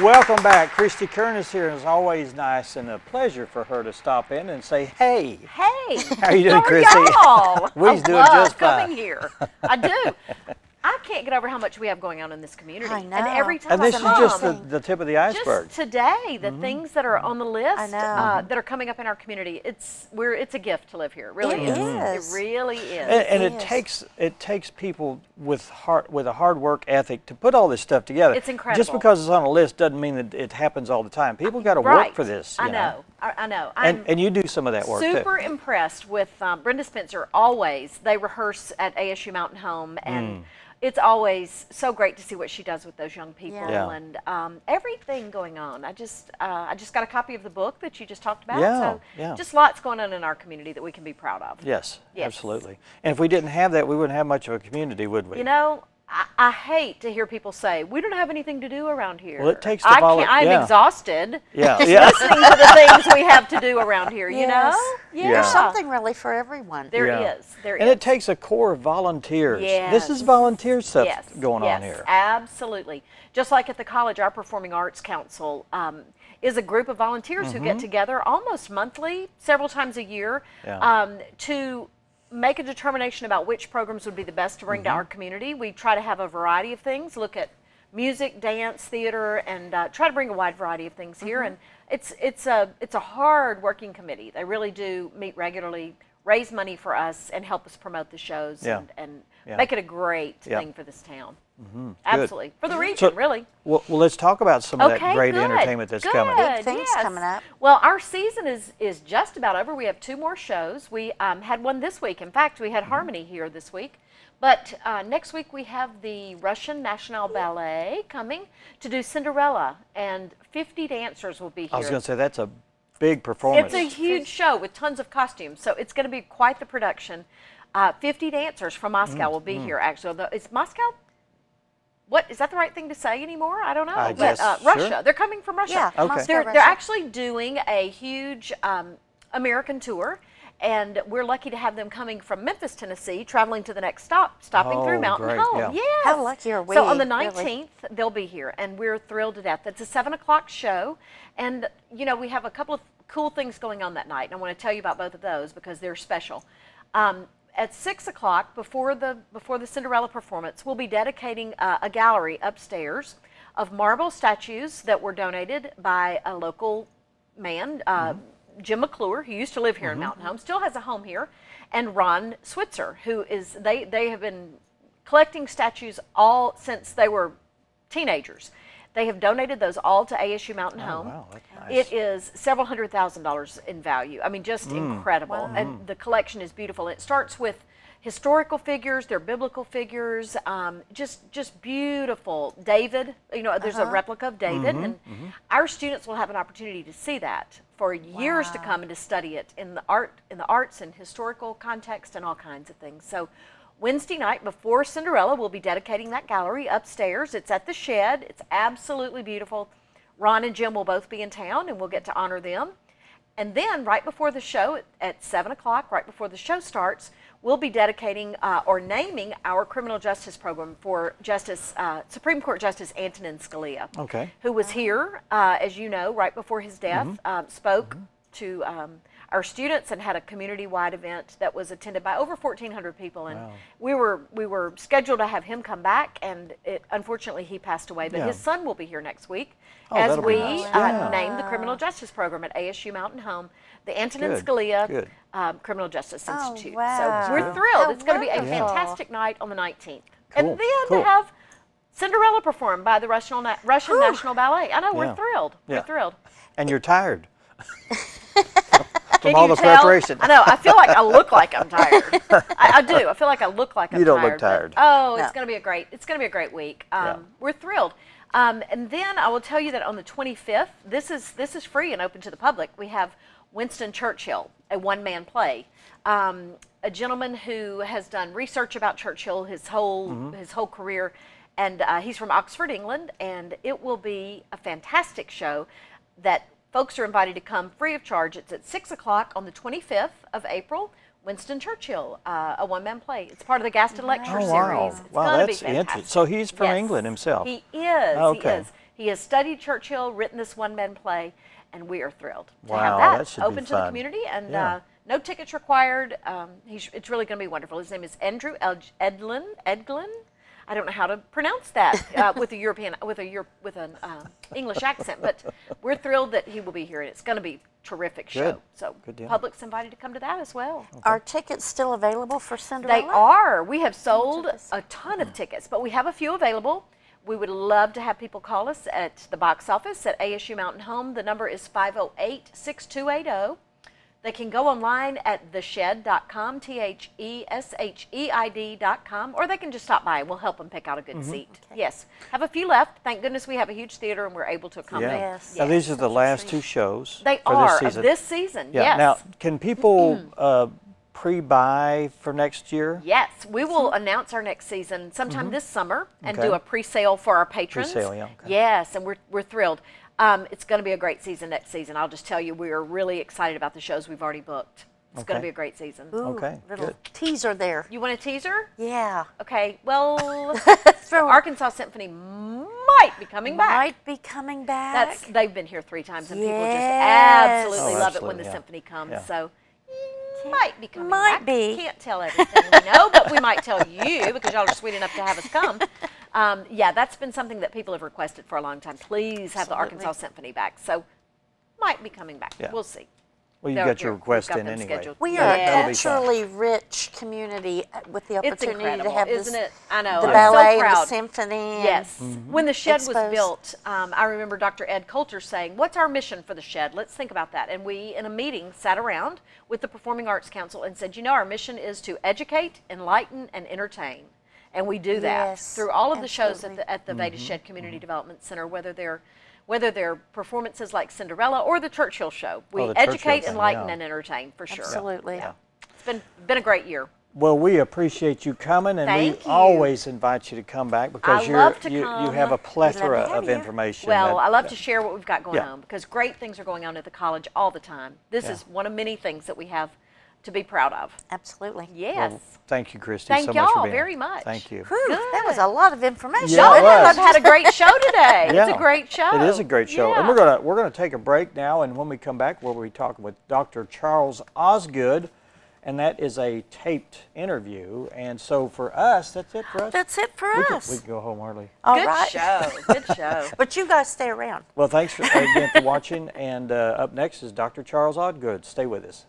Welcome back. Christy Keirn is here, and it's always nice and a pleasure for her to stop in and say, hey. Hey. How are you doing, Christy? We're doing just fine. Coming here. I do. I can't get over how much we have going on in this community. I know. And every time And this I is come, just the tip of the iceberg. just today, the things that are on the list that are coming up in our community, it's a gift to live here. It really is. It really is. And it takes people with a hard work ethic to put all this stuff together. It's incredible. Just because it's on a list doesn't mean that it happens all the time. People got to work for this. I know. I know. And you do some of that work super too. Impressed with Brenda Spencer. Always, they rehearse at ASU Mountain Home, and it's always so great to see what she does with those young people and everything going on. I just got a copy of the book that you just talked about. Just lots going on in our community that we can be proud of. Yes, absolutely. And if we didn't have that, we wouldn't have much of a community, would we? You know, I hate to hear people say, we don't have anything to do around here. Well, it takes the I'm exhausted just listening to the things we have to do around here, you know? Yeah. There's something really for everyone. There is. And it takes a core of volunteers. This is volunteer stuff going on here. Absolutely. Just like at the college, our Performing Arts Council is a group of volunteers who get together almost monthly, several times a year, to make a determination about which programs would be the best to bring to our community. We try to have a variety of things, look at music, dance, theater, and try to bring a wide variety of things here. And it's a hard working committee. They really do meet regularly, raise money for us, and help us promote the shows and make it a great thing for this town. Absolutely. For the region, really. Well, let's talk about some of that great entertainment that's coming. Big things coming up. Well, our season is just about over. We have 2 more shows. We had one this week. In fact, we had Harmony here this week. But next week we have the Russian National Ballet coming to do Cinderella, and 50 dancers will be here. I was going to say, that's a big performance. It's a huge show with tons of costumes, so it's going to be quite the production. 50 dancers from Moscow will be here, actually. Is Moscow? What, is that the right thing to say anymore? I don't know. I but guess, Russia. They're coming from Russia. Yeah, okay. They're actually doing a huge American tour, and we're lucky to have them coming from Memphis, Tennessee, traveling to the next stop, stopping through Mountain Home. Yes. How lucky are we? So on the 19th, they'll be here, and we're thrilled to death. It's a 7 o'clock show, and you know, we have a couple of cool things going on that night, and I want to tell you about both of those because they're special. At 6 o'clock, before the Cinderella performance, we'll be dedicating a gallery upstairs of marble statues that were donated by a local man, Jim McClure, who used to live here in Mountain Home, still has a home here, and Ron Switzer, who is, they have been collecting statues all since they were teenagers. They have donated those all to ASU Mountain Home. Wow, that's nice. It is several $100,000 in value. I mean, just incredible. Wow. And the collection is beautiful. It starts with historical figures, they're biblical figures, just beautiful. David, you know, there's a replica of David, and our students will have an opportunity to see that for years to come and to study it in the arts and historical context and all kinds of things. So Wednesday night before Cinderella, we'll be dedicating that gallery upstairs. It's at the Shed. It's absolutely beautiful. Ron and Jim will both be in town, and we'll get to honor them. And then right before the show, at 7 o'clock, right before the show starts, we'll be dedicating or naming our criminal justice program for Supreme Court Justice Antonin Scalia, who was here, as you know, right before his death, spoke to our students and had a community-wide event that was attended by over 1,400 people. And we were scheduled to have him come back, and unfortunately he passed away. But his son will be here next week that'll as be we nice. name the criminal justice program at ASU Mountain Home, the Antonin Scalia Criminal Justice Institute. Wow. So we're thrilled. How It's going to be a wonderful. fantastic night on the 19th. Cool. And then to have Cinderella performed by the Russian National Ballet. I know, we're thrilled. We're thrilled. And you're tired. Can From all you the tell? preparation. I know. I feel like I look like I'm tired. I do. I feel like I look like I'm tired. You don't look tired. Oh, it's going to be a great. It's going to be a great week. We're thrilled. And then I will tell you that on the 25th, this is free and open to the public. We have Winston Churchill, a one-man play. A gentleman who has done research about Churchill his whole career, and he's from Oxford, England. And it will be a fantastic show that folks are invited to come free of charge. It's at 6 o'clock on the 25th of April. Winston Churchill, a one-man play. It's part of the Gaston Lecture Series. It's wow, going to be that's fantastic. interesting. So he's from England himself. He is. Okay. He is. He has studied Churchill, written this one-man play, and we are thrilled to Wow, have that that should be open to the fun. community. And Yeah. no tickets required. It's really going to be wonderful. His name is Andrew Edglin. I don't know how to pronounce that with an English accent, but we're thrilled that he will be here, and it's going to be a terrific show. Good. So Good deal. public's invited to come to that as well. Are tickets still available for Cinderella? They are. We have sold a ton of tickets, but we have a few available. We would love to have people call us at the box office at ASU Mountain Home. The number is 508-6280. They can go online at theshed.com, THESHEID.com, or they can just stop by and we'll help them pick out a good seat. Okay. Yes. Have a few left. Thank goodness we have a huge theater and we're able to accommodate. Yes. Now, these are the last 2 shows They for are this season. of this season. Yeah. Yes. Now, can people pre-buy for next year? Yes, we will announce our next season sometime this summer and Okay. do a pre-sale for our patrons. Pre-sale, yeah, okay. Yes, and we're thrilled. It's going to be a great season next season. I'll just tell you, we are really excited about the shows we've already booked. It's going to Okay. be a great season. Ooh, Okay, little good. teaser there. You want a teaser? Yeah. Okay, well, Throw Arkansas Symphony might be coming back. Might be coming back. They've been here 3 times, and people just Yes. absolutely Oh, love it when absolutely, the yeah. symphony comes. Yeah. So might be coming Might back. be. Can't tell everything we know, but we might tell you because y'all are sweet enough to have us come. Yeah, that's been something that people have requested for a long time. Please have the Absolutely. Arkansas Symphony back. So might be coming back. Yeah. We'll see. Well, you They're got your here. request We've got in them anyway. scheduled. We Yeah. are a That'll be fun. culturally rich community with the It's opportunity incredible, to have isn't this, it? I know. the I'm ballet, so and the proud. symphony. and- Yes. When the shed was Exposed. built, I remember Dr. Ed Coulter saying, what's our mission for the shed? Let's think about that. And we, in a meeting, sat around with the Performing Arts Council and said, you know, our mission is to educate, enlighten, and entertain. And we do that Yes, through all of the shows absolutely. at the Veda Shed Community Development Center, whether they're performances like Cinderella or the Churchill show. We the Churchill educate, thing, enlighten, yeah. and entertain, for sure. Absolutely. Yeah. It's been a great year. Well, we appreciate you coming, and Thank we you. always invite you to come back because I love to you come. have a plethora have of you. information. Well, that- I love to share what we've got going Yeah. on because great things are going on at the college all the time. This Yeah. is one of many things that we have to be proud of. Absolutely. Yes. Well, thank you, Christy, Thank so much for y'all being very here. much. Thank you. Whew, that was Good. a lot of information. Yeah, Y'all it was. have had a great show today. It's Yeah. a great show. It is a great show. And Yeah. we're gonna take a break now, and when we come back, we'll be talking with Dr. Charles Osgood, and that is a taped interview. And so for us, that's it for us. That's it for we us. can go home early. All Good right. show. Good show. But you guys stay around. Well, thanks again for watching, and up next is Dr. Charles Osgood. Stay with us.